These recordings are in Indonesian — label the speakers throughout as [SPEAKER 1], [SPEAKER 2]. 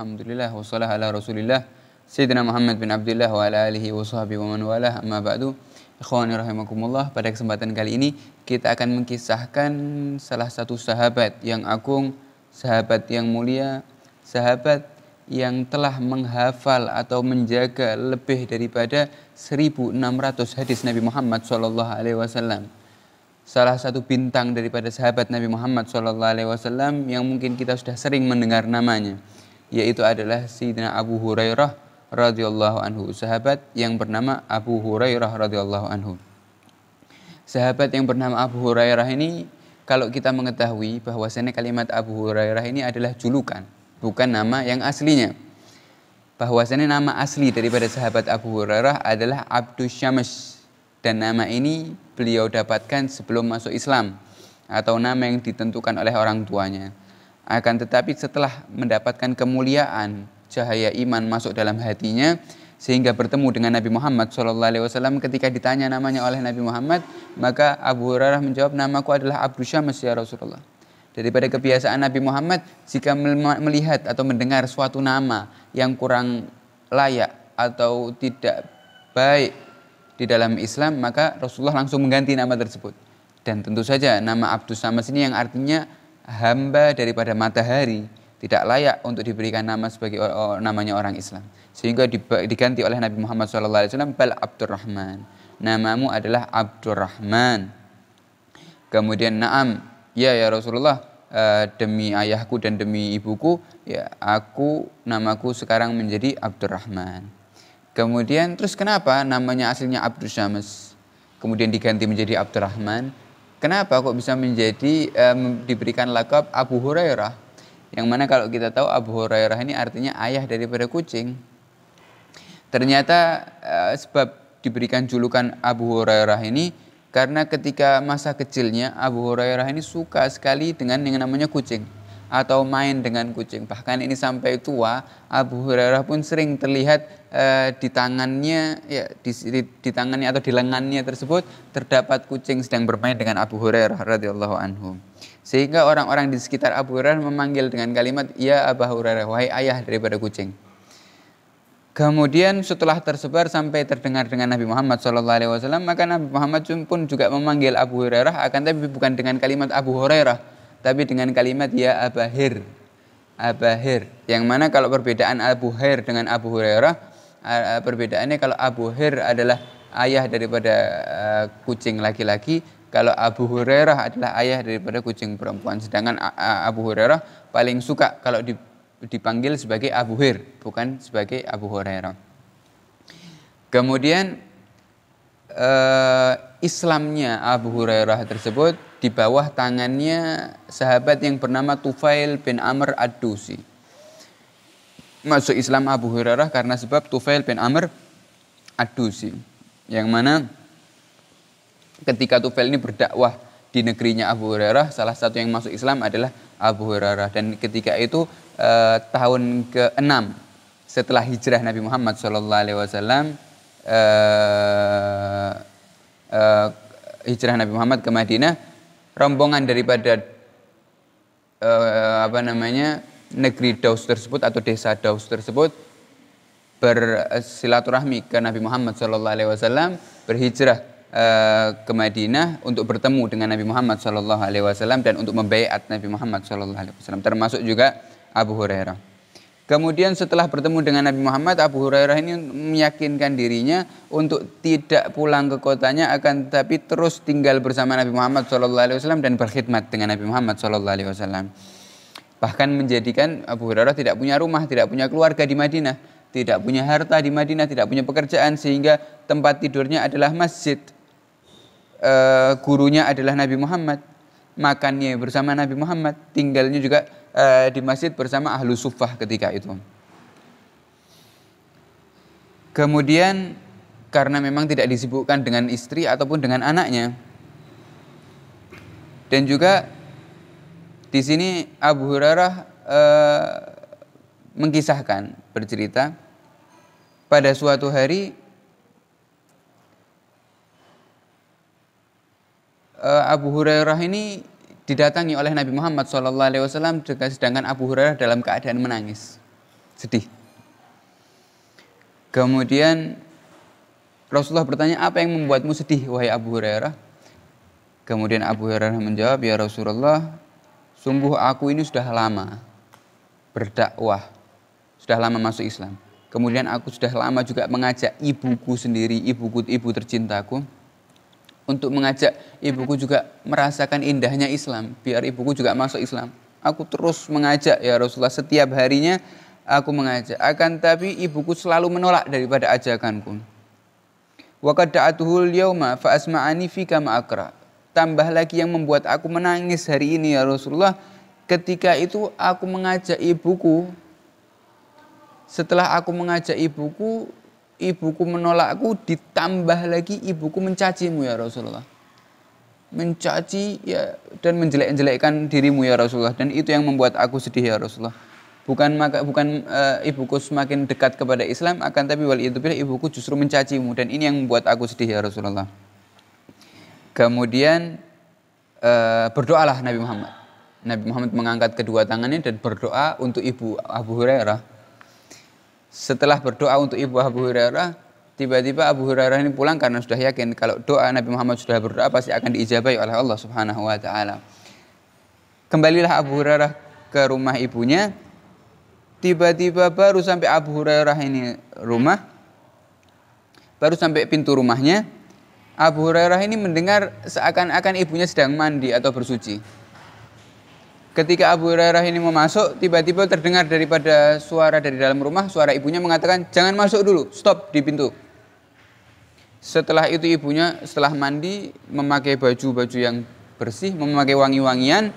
[SPEAKER 1] alhamdulillah wassalahu ala rasulillah Sayyidina Muhammad bin Abdullah wa ala alihi wa sahbihi wa man walah amma ba'du. Ikhwani rahimakumullah, pada kesempatan kali ini kita akan mengkisahkan salah satu sahabat yang agung, sahabat yang mulia, sahabat yang telah menghafal atau menjaga lebih daripada 1600 hadis Nabi Muhammad SAW. Salah satu bintang daripada sahabat Nabi Muhammad SAW yang mungkin kita sudah sering mendengar namanya, yaitu adalah Sayyidina Abu Hurairah radhiyallahu anhu, sahabat yang bernama Abu Hurairah radhiyallahu anhu. Sahabat yang bernama Abu Hurairah ini, kalau kita mengetahui bahwasanya kalimat Abu Hurairah ini adalah julukan, bukan nama yang aslinya. Bahwasanya nama asli daripada sahabat Abu Hurairah adalah Abdus Syams, dan nama ini beliau dapatkan sebelum masuk Islam atau nama yang ditentukan oleh orang tuanya. Akan tetapi setelah mendapatkan kemuliaan, cahaya iman masuk dalam hatinya sehingga bertemu dengan Nabi Muhammad SAW. Ketika ditanya namanya oleh Nabi Muhammad, maka Abu Hurairah menjawab, namaku adalah Abdus Syams ya Rasulullah. Daripada kebiasaan Nabi Muhammad, jika melihat atau mendengar suatu nama yang kurang layak atau tidak baik di dalam Islam, maka Rasulullah langsung mengganti nama tersebut. Dan tentu saja nama Abdus Syams ini yang artinya hamba daripada matahari, tidak layak untuk diberikan nama sebagai namanya orang Islam. Sehingga diganti oleh Nabi Muhammad SAW, bal Abdurrahman, namamu adalah Abdurrahman. Kemudian na'am, ya Rasulullah, demi ayahku dan demi ibuku, ya namaku sekarang menjadi Abdurrahman. Kemudian terus kenapa namanya aslinya Abdus Syams kemudian diganti menjadi Abdurrahman? Kenapa kok bisa menjadi diberikan lakab Abu Hurairah? Yang mana kalau kita tahu Abu Hurairah ini artinya ayah daripada kucing. Ternyata sebab diberikan julukan Abu Hurairah ini karena ketika masa kecilnya Abu Hurairah ini suka sekali dengan yang namanya kucing atau main dengan kucing. Bahkan ini sampai tua, Abu Hurairah pun sering terlihat di tangannya, ya, di tangannya atau di lengannya tersebut terdapat kucing sedang bermain dengan Abu Hurairah radhiyallahu anhu. Sehingga orang-orang di sekitar Abu Hurairah memanggil dengan kalimat, ya Abu Hurairah, wahai ayah daripada kucing. Kemudian setelah tersebar sampai terdengar dengan Nabi Muhammad SAW, maka Nabi Muhammad pun juga memanggil Abu Hurairah, akan tapi bukan dengan kalimat Abu Hurairah, tapi dengan kalimat ya Abahir. Abahir, yang mana kalau perbedaan Abu Hir dengan Abu Hurairah, perbedaannya kalau Abu Hir adalah ayah daripada kucing laki-laki, kalau Abu Hurairah adalah ayah daripada kucing perempuan. Sedangkan Abu Hurairah paling suka kalau dipanggil sebagai Abu Hir, bukan sebagai Abu Hurairah. Kemudian Islamnya Abu Hurairah tersebut di bawah tangannya sahabat yang bernama Tufail bin Amr Ad-Dusi. Masuk Islam Abu Hurairah karena sebab Tufail bin Amr Ad-Dusi, yang mana ketika Tufail ini berdakwah di negerinya Abu Hurairah, salah satu yang masuk Islam adalah Abu Hurairah. Dan ketika itu tahun ke-6 setelah hijrah Nabi Muhammad SAW, hijrah Nabi Muhammad ke Madinah, rombongan daripada negeri Daus tersebut atau desa Daus tersebut bersilaturahmi ke Nabi Muhammad SAW, berhijrah ke Madinah untuk bertemu dengan Nabi Muhammad SAW dan untuk membaiat Nabi Muhammad SAW, termasuk juga Abu Hurairah. Kemudian setelah bertemu dengan Nabi Muhammad, Abu Hurairah ini meyakinkan dirinya untuk tidak pulang ke kotanya, akan tapi terus tinggal bersama Nabi Muhammad SAW dan berkhidmat dengan Nabi Muhammad SAW. Bahkan menjadikan Abu Hurairah tidak punya rumah, tidak punya keluarga di Madinah, tidak punya harta di Madinah, tidak punya pekerjaan, sehingga tempat tidurnya adalah masjid. Gurunya adalah Nabi Muhammad, makannya bersama Nabi Muhammad, tinggalnya juga di masjid bersama ahlu suffah ketika itu. Kemudian karena memang tidak disibukkan dengan istri ataupun dengan anaknya, dan juga di sini Abu Hurairah mengisahkan, bercerita pada suatu hari Abu Hurairah ini didatangi oleh Nabi Muhammad SAW, sedangkan Abu Hurairah dalam keadaan menangis. sedih. Kemudian Rasulullah bertanya, apa yang membuatmu sedih wahai Abu Hurairah? Kemudian Abu Hurairah menjawab, ya Rasulullah, sungguh aku ini sudah lama berdakwah, sudah lama masuk Islam. Kemudian aku sudah lama juga mengajak ibuku sendiri, ibu tercintaku, untuk mengajak ibuku juga merasakan indahnya Islam, biar ibuku juga masuk Islam. Aku terus mengajak ya Rasulullah, setiap harinya aku mengajak. Akan tapi ibuku selalu menolak daripada ajakanku. Wa qad da'atuhul yauma fa asma'ani fika ma akra. Tambah lagi yang membuat aku menangis hari ini ya Rasulullah, ketika itu aku mengajak ibuku. Setelah aku mengajak ibuku menolakku, ditambah lagi ibuku mencacimu ya Rasulullah. Mencaci ya dan menjelek-jelekkan dirimu ya Rasulullah, dan itu yang membuat aku sedih ya Rasulullah. Bukan ibuku semakin dekat kepada Islam, akan tapi waliyadzubillah ibuku justru mencacimu, dan ini yang membuat aku sedih ya Rasulullah. Kemudian berdoalah Nabi Muhammad. Nabi Muhammad mengangkat kedua tangannya dan berdoa untuk ibu Abu Hurairah. Setelah berdoa untuk ibu Abu Hurairah, tiba-tiba Abu Hurairah ini pulang karena sudah yakin kalau doa Nabi Muhammad sudah berdoa pasti akan diijabahi oleh Allah Subhanahu wa taala. Kembalilah Abu Hurairah ke rumah ibunya. Tiba-tiba baru sampai Abu Hurairah ini baru sampai pintu rumahnya, Abu Hurairah ini mendengar seakan-akan ibunya sedang mandi atau bersuci. Ketika Abu Hurairah ini mau masuk, tiba-tiba terdengar daripada suara dari dalam rumah, suara ibunya mengatakan, jangan masuk dulu, stop di pintu. Setelah itu ibunya setelah mandi, memakai baju-baju yang bersih, memakai wangi-wangian,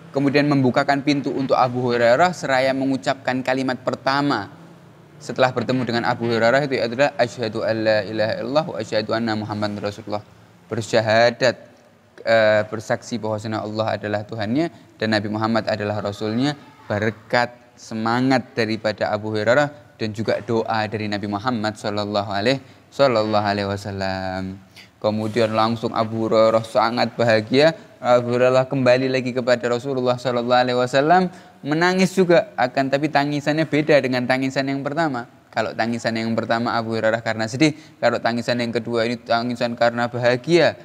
[SPEAKER 1] kemudian membukakan pintu untuk Abu Hurairah seraya mengucapkan kalimat pertama setelah bertemu dengan Abu Hurairah, itu adalah asyhadu alla ilaha illallah wa asyhadu anna Muhammadar Rasulullah. Bersyahadat, bersaksi bahwasanya Allah adalah Tuhannya dan Nabi Muhammad adalah Rasulnya, berkat semangat daripada Abu Hurairah dan juga doa dari Nabi Muhammad sallallahu alaihi wasallam. Kemudian langsung Abu Hurairah sangat bahagia. Abu Hurairah kembali lagi kepada Rasulullah sallallahu alaihi wasallam, menangis juga, akan tapi tangisannya beda dengan tangisan yang pertama. Kalau tangisan yang pertama Abu Hurairah karena sedih, kalau tangisan yang kedua ini tangisan karena bahagia.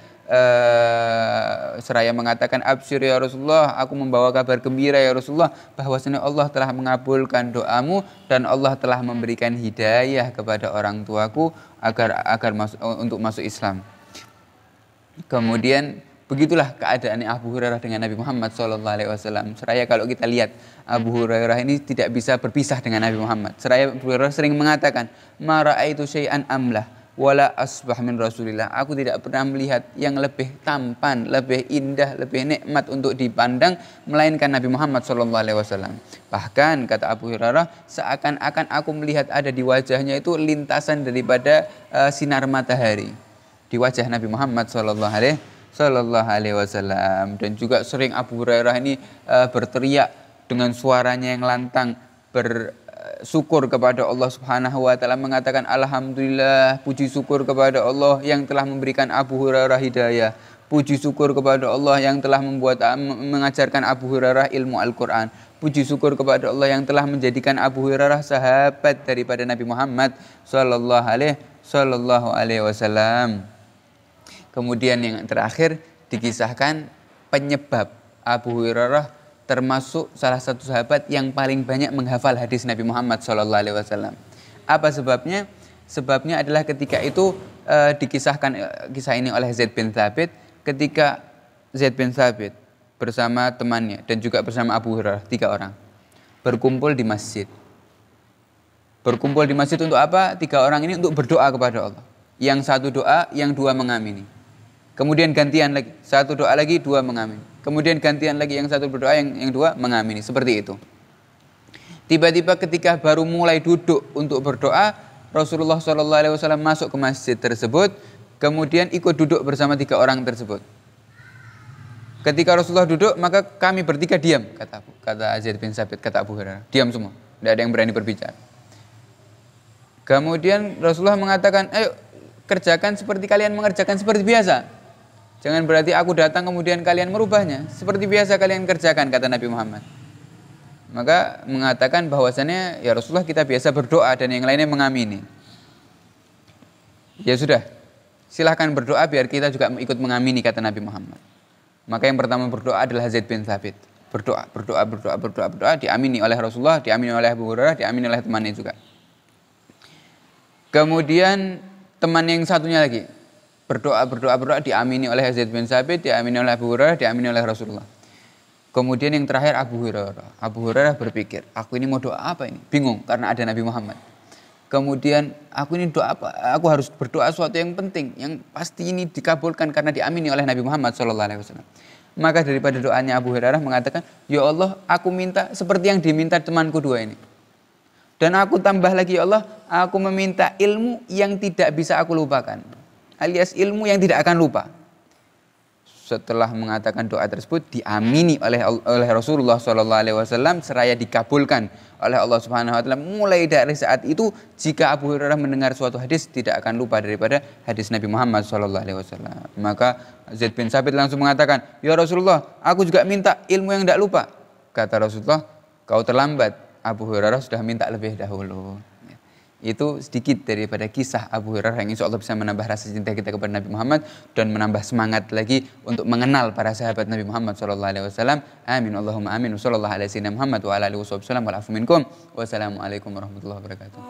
[SPEAKER 1] Seraya mengatakan, absyir ya Rasulullah, aku membawa kabar gembira ya Rasulullah, bahwasanya Allah telah mengabulkan doamu dan Allah telah memberikan hidayah kepada orang tuaku agar untuk masuk Islam. Kemudian begitulah keadaan Abu Hurairah dengan Nabi Muhammad SAW. Seraya kalau kita lihat Abu Hurairah ini tidak bisa berpisah dengan Nabi Muhammad. Seraya Abu Hurairah sering mengatakan, ma ra'aitu syai'an amlah wala asbah min Rasulillah. Aku tidak pernah melihat yang lebih tampan, lebih indah, lebih nikmat untuk dipandang melainkan Nabi Muhammad SAW. Bahkan kata Abu Hurairah, seakan-akan aku melihat ada di wajahnya itu lintasan daripada sinar matahari di wajah Nabi Muhammad sallallahu alaihi wasallam. Dan juga sering Abu Hurairah ini berteriak dengan suaranya yang lantang, bersyukur kepada Allah Subhanahu wa taala, mengatakan alhamdulillah, puji syukur kepada Allah yang telah memberikan Abu Hurairah hidayah. Puji syukur kepada Allah yang telah mengajarkan Abu Hurairah ilmu Al-Qur'an. Puji syukur kepada Allah yang telah menjadikan Abu Hurairah sahabat daripada Nabi Muhammad sallallahu alaihi wasallam. Kemudian yang terakhir dikisahkan penyebab Abu Hurairah termasuk salah satu sahabat yang paling banyak menghafal hadis Nabi Muhammad SAW. Apa sebabnya? Sebabnya adalah ketika itu dikisahkan kisah ini oleh Zaid bin Thabit, ketika Zaid bin Thabit bersama temannya dan juga bersama Abu Hurairah, 3 orang berkumpul di masjid. Berkumpul di masjid untuk apa? 3 orang ini untuk berdoa kepada Allah. Yang satu doa, yang 2 mengamini. Kemudian gantian lagi, 1 doa lagi, 2 mengamini. Kemudian gantian lagi, yang 1 berdoa, yang 2 mengamini. Seperti itu. Tiba-tiba ketika baru mulai duduk untuk berdoa, Rasulullah SAW masuk ke masjid tersebut, kemudian ikut duduk bersama 3 orang tersebut. Ketika Rasulullah duduk, maka kami bertiga diam, kata Zaid bin Thabit, kata Abu Hurairah. Diam semua, tidak ada yang berani berbicara. Kemudian Rasulullah mengatakan, ayo kerjakan seperti kalian mengerjakan seperti biasa. Jangan berarti aku datang kemudian kalian merubahnya. Seperti biasa kalian kerjakan, kata Nabi Muhammad. Maka mengatakan bahwasannya ya Rasulullah kita biasa berdoa dan yang lainnya mengamini. Ya sudah, silahkan berdoa biar kita juga ikut mengamini kata Nabi Muhammad. Maka yang pertama berdoa adalah Zaid bin Thabit. Berdoa, diamini oleh Rasulullah, diamini oleh Abu Hurairah, diamini oleh temannya juga. Kemudian teman yang satunya lagi berdoa, diamini oleh Zaid bin Thabit, diamini oleh Abu Hurairah, diamini oleh Rasulullah. Kemudian yang terakhir Abu Hurairah. Abu Hurairah berpikir, aku ini mau doa apa ini? Bingung karena ada Nabi Muhammad. Kemudian aku ini doa apa? Aku harus berdoa sesuatu yang penting, yang pasti ini dikabulkan karena diamini oleh Nabi Muhammad SAW. Maka daripada doanya Abu Hurairah mengatakan, ya Allah, aku minta seperti yang diminta temanku dua ini. Dan aku tambah lagi, ya Allah, aku meminta ilmu yang tidak bisa aku lupakan. Alias ilmu yang tidak akan lupa. Setelah mengatakan doa tersebut diamini oleh Rasulullah SAW seraya dikabulkan oleh Allah Subhanahu Wa Taala. Mulai dari saat itu jika Abu Hurairah mendengar suatu hadis tidak akan lupa daripada hadis Nabi Muhammad SAW. Maka Zaid bin Thabit langsung mengatakan, ya Rasulullah, aku juga minta ilmu yang tidak lupa. Kata Rasulullah, kau terlambat. Abu Hurairah sudah minta lebih dahulu. Itu sedikit daripada kisah Abu Hurairah yang insya Allah bisa menambah rasa cinta kita kepada Nabi Muhammad dan menambah semangat lagi untuk mengenal para sahabat Nabi Muhammad SAW. Amin Allahumma amin. Wassalamualaikum warahmatullahi wabarakatuh. Wassalamualaikum warahmatullahi wabarakatuh.